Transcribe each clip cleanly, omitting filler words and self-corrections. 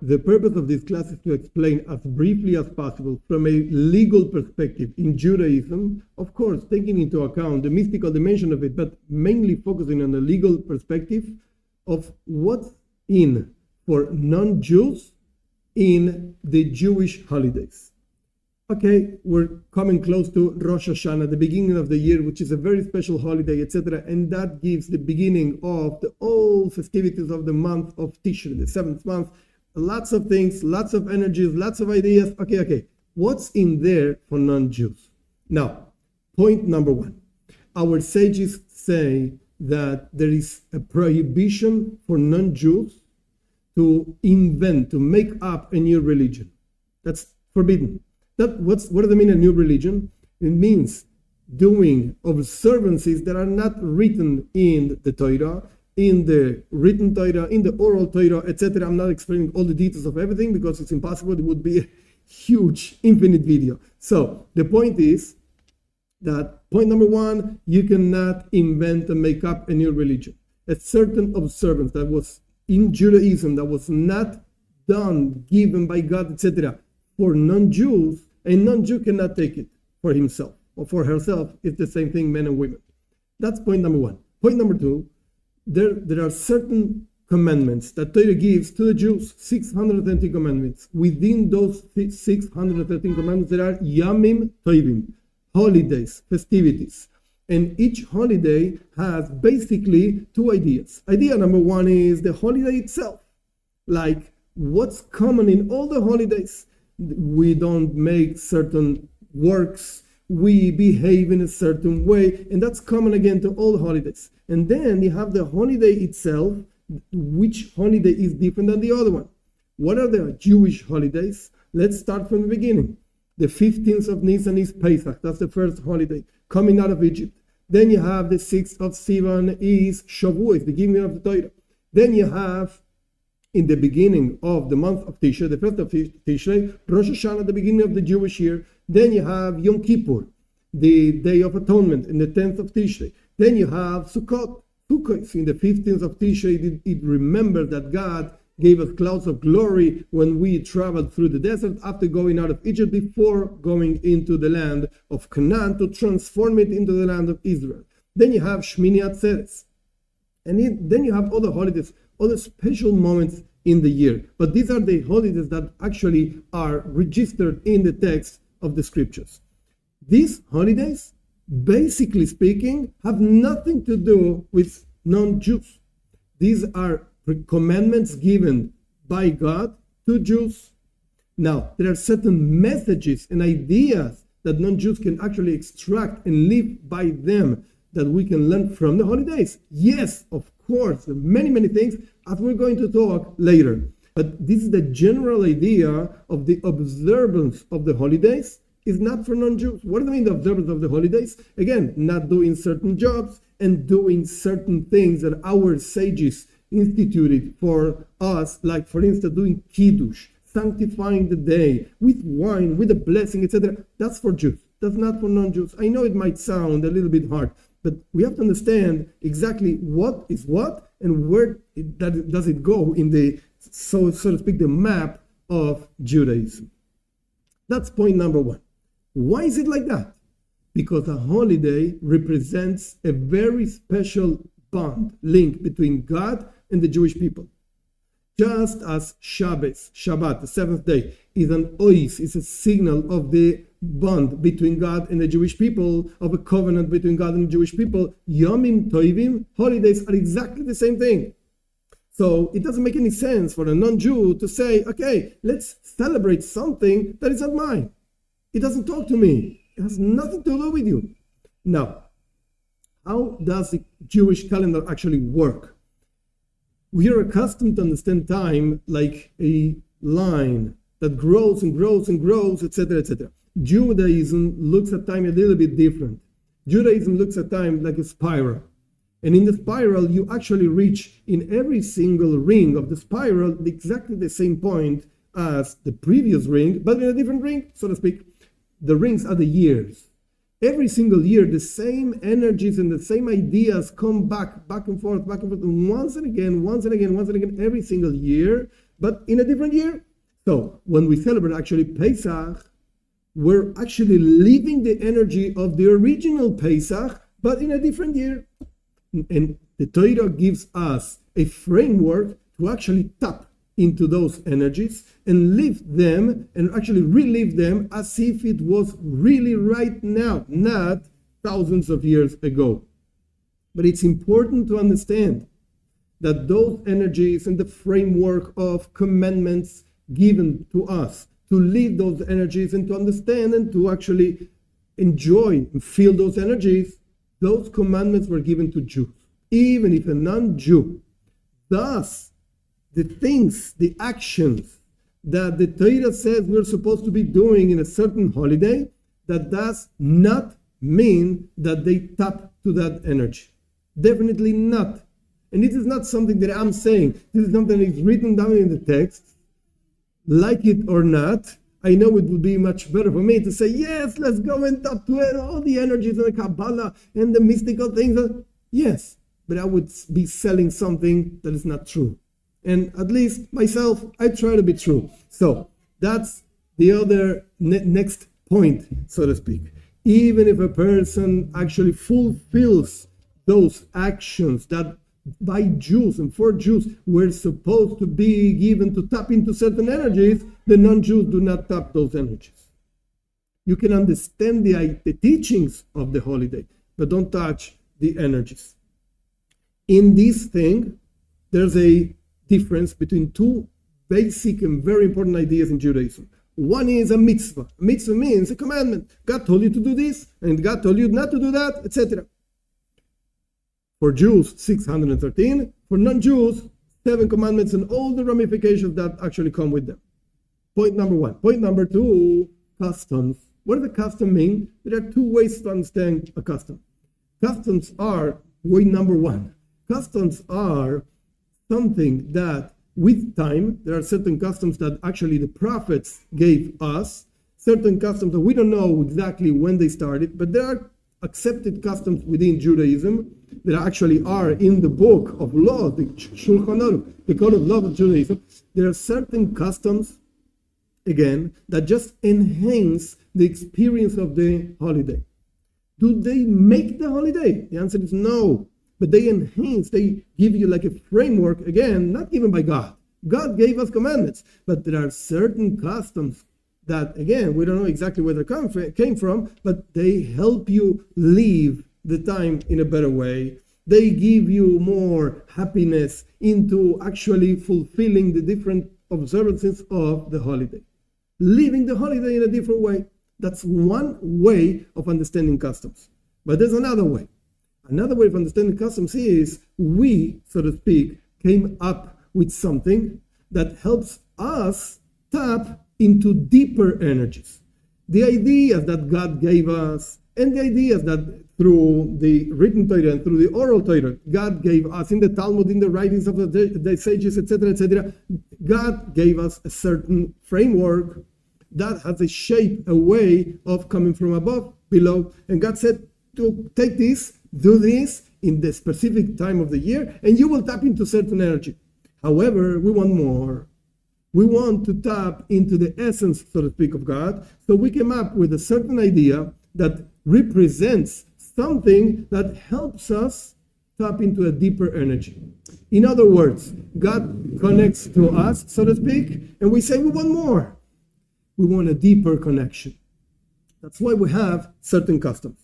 the purpose of this class is to explain as briefly as possible from a legal perspective in Judaism, of course, taking into account the mystical dimension of it, but mainly focusing on the legal perspective of what's in for non-Jews in the Jewish holidays. Okay, we're coming close to Rosh Hashanah, the beginning of the year, which is a very special holiday, etc. And that gives the beginning of the all festivities of the month of Tishrei, the 7th month. Lots of things, lots of energies, lots of ideas. Okay. What's in there for non-Jews? Now, point number one. Our sages say that there is a prohibition for non-Jews to invent, to make up a new religion. That's forbidden. What does it mean, a new religion? It means doing observances that are not written in the Torah, in the written Torah, in the oral Torah, etc. I'm not explaining all the details of everything because it's impossible. It would be a huge, infinite video. So the point is that point number one, you cannot invent and make up a new religion. A certain observance that was in Judaism that was not done, given by God, etc. for non-Jews, a non-Jew cannot take it for himself or for herself. It's the same thing, men and women. That's point number one. Point number two, there are certain commandments that Torah gives to the Jews, 613 commandments. Within those 613 commandments, there are Yamim Tovim, holidays, festivities. And each holiday has basically two ideas. Idea number one is the holiday itself. Like what's common in all the holidays. We don't make certain works. We behave in a certain way. And that's common again to all holidays. And then you have the holiday itself. Which holiday is different than the other one? What are the Jewish holidays? Let's start from the beginning. The 15th of Nisan is Pesach. That's the first holiday, coming out of Egypt. Then you have the 6th of Sivan is Shavuot, the beginning of the Torah. Then you have, in the beginning of the month of Tishrei, the first of Tishrei, Rosh Hashanah, the beginning of the Jewish year. Then you have Yom Kippur, the Day of Atonement, in the 10th of Tishrei. Then you have Sukkot. Sukkot, in the 15th of Tishrei, it remembered that God gave us clouds of glory when we traveled through the desert after going out of Egypt before going into the land of Canaan to transform it into the land of Israel. Then you have Shmini Atzeret. And then you have other holidays, other special moments in the year. But these are the holidays that actually are registered in the text of the scriptures. These holidays, basically speaking, have nothing to do with non-Jews. These are commandments given by God to Jews. Now, there are certain messages and ideas that non-Jews can actually extract and live by them that we can learn from the holidays. Yes, of course, many, many things, as we're going to talk later. But this is the general idea of the observance of the holidays is not for non-Jews. What do I mean, the observance of the holidays? Again, not doing certain jobs and doing certain things that our sages instituted for us, like for instance doing kiddush, sanctifying the day with wine, with a blessing, etc. That's for Jews. That's not for non-Jews. I know it might sound a little bit hard, but we have to understand exactly what is what and where does it go in the, so to speak, the map of Judaism. That's point number one. Why is it like that? Because a holiday represents a very special bond, link between God and the Jewish people. Just as Shabbat, the seventh day, is an ois, is a signal of the bond between God and the Jewish people, of a covenant between God and the Jewish people, Yomim Tovim, holidays, are exactly the same thing. So it doesn't make any sense for a non-Jew to say, okay, let's celebrate something that is not mine. It doesn't talk to me. It has nothing to do with you. Now, how does the Jewish calendar actually work? We are accustomed to understand time like a line that grows and grows and grows, etc., etc. Judaism looks at time a little bit different. Judaism looks at time like a spiral. And in the spiral, you actually reach in every single ring of the spiral exactly the same point as the previous ring, but in a different ring, so to speak. The rings are the years. Every single year, the same energies and the same ideas come back and forth, and once and again, every single year, but in a different year. So when we celebrate actually Pesach, we're actually living the energy of the original Pesach, but in a different year. And the Torah gives us a framework to actually tap into those energies and live them and actually relive them as if it was really right now, not thousands of years ago. But it's important to understand that those energies and the framework of commandments given to us to live those energies and to understand and to actually enjoy and feel those energies, those commandments were given to Jews, even if a non-Jew. Thus, the things, the actions that the Torah says we're supposed to be doing in a certain holiday, that does not mean that they tap to that energy. Definitely not. And this is not something that I'm saying. This is something that is written down in the text. Like it or not, I know it would be much better for me to say, yes, let's go and tap to it, all the energies and the Kabbalah and the mystical things. Yes, but I would be selling something that is not true. And at least myself, I try to be true. So that's the other next point, so to speak. Even if a person actually fulfills those actions that by Jews and for Jews were supposed to be given to tap into certain energies, the non-Jews do not tap those energies. You can understand the teachings of the holiday, but don't touch the energies. In this thing, there's a difference between two basic and very important ideas in Judaism. One is a mitzvah. A mitzvah means a commandment. God told you to do this, and God told you not to do that, etc. For Jews, 613. For non-Jews, 7 commandments and all the ramifications that actually come with them. Point number one. Point number two, customs. What does a custom mean? There are 2 ways to understand a custom. Customs are way number one. Customs are something that with time, there are certain customs that actually the prophets gave us, certain customs that we don't know exactly when they started, but there are accepted customs within Judaism that actually are in the book of law, the Shulchan Aruch, the code of law of Judaism. There are certain customs, again, that just enhance the experience of the holiday. Do they make the holiday? The answer is no. But they enhance, they give you like a framework, again, not given by God. God gave us commandments, but there are certain customs that, again, we don't know exactly where they came from, but they help you live the time in a better way. They give you more happiness into actually fulfilling the different observances of the holiday. Living the holiday in a different way. That's one way of understanding customs. But there's another way. Another way of understanding customs is we, so to speak, came up with something that helps us tap into deeper energies. The ideas that God gave us and the ideas that through the written Torah and through the oral Torah, God gave us in the Talmud, in the writings of the sages, etc., etc. God gave us a certain framework that has a shape, a way of coming from above, below. And God said to take this, do this in the specific time of the year, and you will tap into certain energy. However, we want more. We want to tap into the essence, so to speak, of God. So we came up with a certain idea that represents something that helps us tap into a deeper energy. In other words, God connects to us, so to speak, and we say we want more. We want a deeper connection. That's why we have certain customs.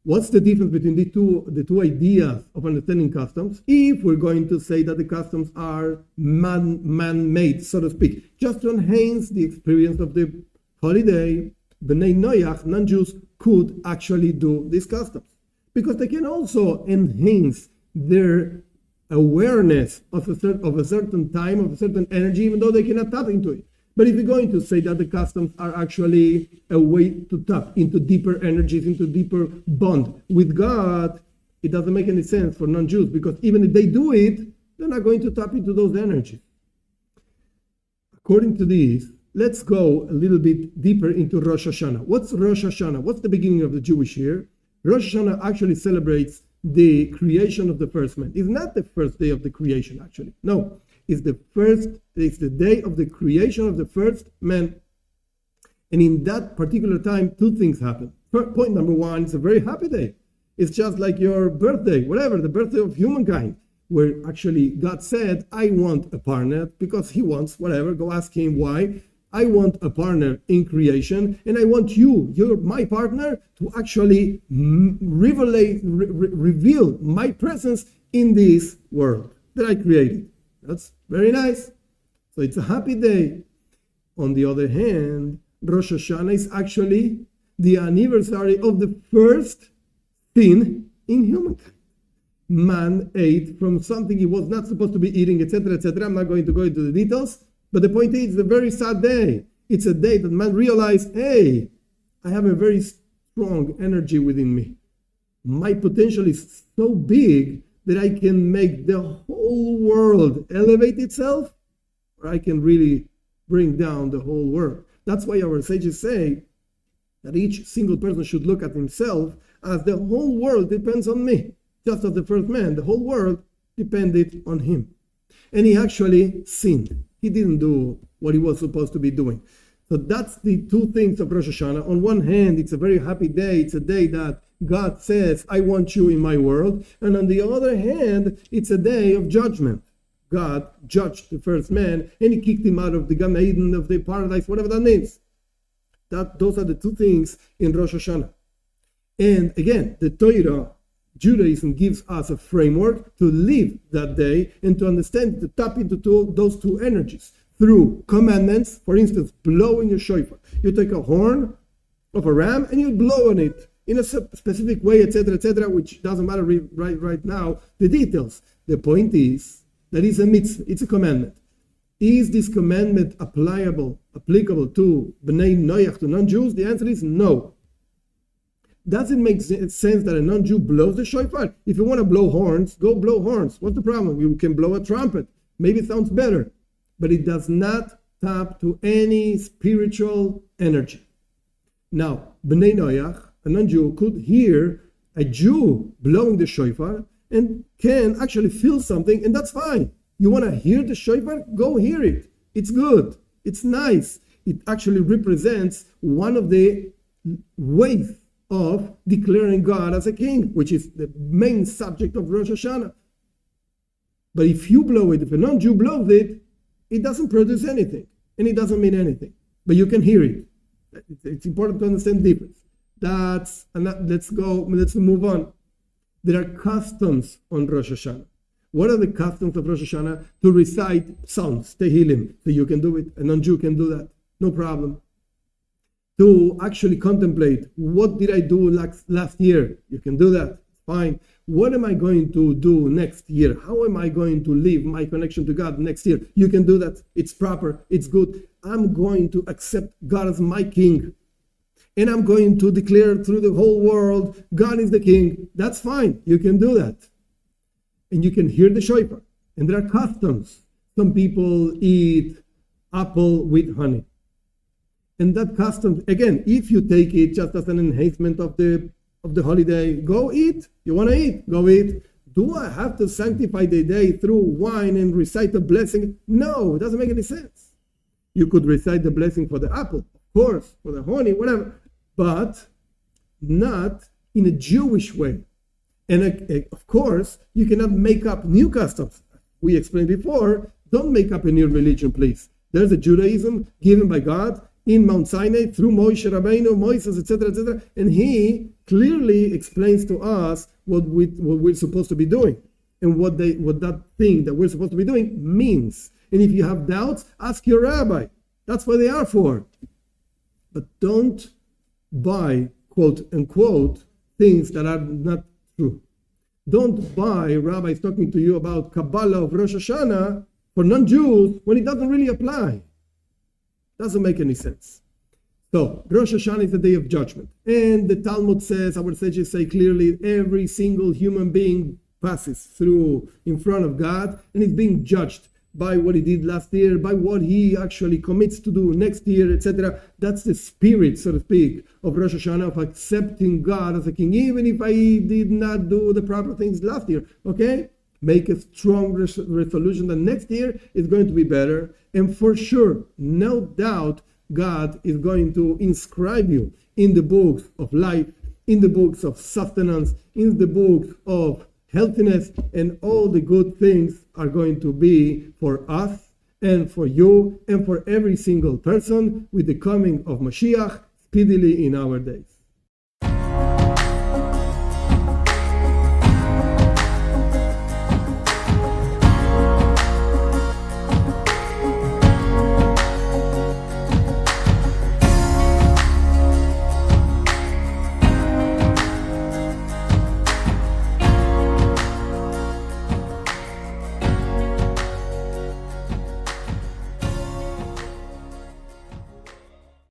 What's the difference between the two ideas of understanding customs? If we're going to say that the customs are man-made, so to speak, just to enhance the experience of the holiday, Bnei Noach, non-Jews, could actually do these customs. Because they can also enhance their awareness of a certain time, of a certain energy, even though they cannot tap into it. But if you're going to say that the customs are actually a way to tap into deeper energies, into deeper bond with God, it doesn't make any sense for non-Jews, because even if they do it, they're not going to tap into those energies. According to this, let's go a little bit deeper into Rosh Hashanah. What's Rosh Hashanah? What's the beginning of the Jewish year? Rosh Hashanah actually celebrates the creation of the first man. It's not the first day of the creation, actually. No. is it's the day of the creation of the first man. And in that particular time, two things happen. Point number one, it's a very happy day. It's just like your birthday, whatever, the birthday of humankind, where actually God said, I want a partner, because he wants, whatever, go ask him why. I want a partner in creation, and I want you're my partner, to actually reveal my presence in this world that I created. That's very nice. So it's a happy day. On the other hand, Rosh Hashanah is actually the anniversary of the first sin in humankind. Man ate from something he was not supposed to be eating, etc., etc. I'm not going to go into the details, but the point is, it's a very sad day. It's a day that man realized, hey, I have a very strong energy within me. My potential is so big that I can make the whole world elevate itself, or I can really bring down the whole world. That's why our sages say that each single person should look at himself as the whole world depends on me. Just as the first man, the whole world depended on him. And he actually sinned. He didn't do what he was supposed to be doing. So that's the two things of Rosh Hashanah. On one hand, it's a very happy day. It's a day that God says, I want you in my world. And on the other hand, it's a day of judgment. God judged the first man and he kicked him out of the Gan Eden, of the paradise, whatever that means. Those are the two things in Rosh Hashanah. And again, the Torah, Judaism, gives us a framework to live that day and to understand, to tap into those two energies through commandments. For instance, blowing a shofar. You take a horn of a ram and you blow on it in a specific way, etc., which doesn't matter right now, the details. The point is that it's a mitzvah, it's a commandment. Is this commandment applicable to Bnei Noach, to non-Jews? The answer is no. Does it make sense that a non-Jew blows the shofar? If you want to blow horns, go blow horns. What's the problem? You can blow a trumpet. Maybe it sounds better. But it does not tap to any spiritual energy. Now, Bnei Noach, a non-Jew, could hear a Jew blowing the shofar and can actually feel something, and that's fine. You want to hear the shofar? Go hear it. It's good. It's nice. It actually represents one of the ways of declaring God as a king, which is the main subject of Rosh Hashanah. But if you blow it, if a non-Jew blows it, it doesn't produce anything, and it doesn't mean anything. But you can hear it. It's important to understand the difference. Let's move on. There are customs on Rosh Hashanah. What are the customs of Rosh Hashanah? To recite psalms, Tehillim. So you can do it. A non-Jew can do that. No problem. To actually contemplate, what did I do last year? You can do that. Fine. What am I going to do next year? How am I going to live my connection to God next year? You can do that. It's proper. It's good. I'm going to accept God as my king. And I'm going to declare through the whole world, God is the king. That's fine. You can do that. And you can hear the shofar. And there are customs. Some people eat apple with honey. And that custom, again, if you take it just as an enhancement of the holiday, go eat. You want to eat? Go eat. Do I have to sanctify the day through wine and recite a blessing? No, it doesn't make any sense. You could recite the blessing for the apple, of course, for the honey, whatever, but not in a Jewish way. And of course, you cannot make up new customs. We explained before, don't make up a new religion, please. There's a Judaism given by God in Mount Sinai through Moshe Rabbeinu, Moses, etc., and he clearly explains to us what we're supposed to be doing and what that thing that we're supposed to be doing means. And if you have doubts, ask your rabbi. That's what they are for. But don't buy, quote unquote, things that are not true. Don't buy rabbis talking to you about Kabbalah of Rosh Hashanah for non-Jews when it doesn't really apply. Doesn't make any sense. So, Rosh Hashanah is the day of judgment. And the Talmud says, our sages say clearly, every single human being passes through in front of God and is being judged by what he did last year, by what he actually commits to do next year, etc. That's the spirit, so to speak, of Rosh Hashanah, of accepting God as a king, even if I did not do the proper things last year. Okay? make a strong resolution that next year is going to be better. And for sure, no doubt, God is going to inscribe you in the books of life, in the books of sustenance, in the books of healthiness, and all the good things are going to be for us and for you and for every single person with the coming of Mashiach speedily in our days.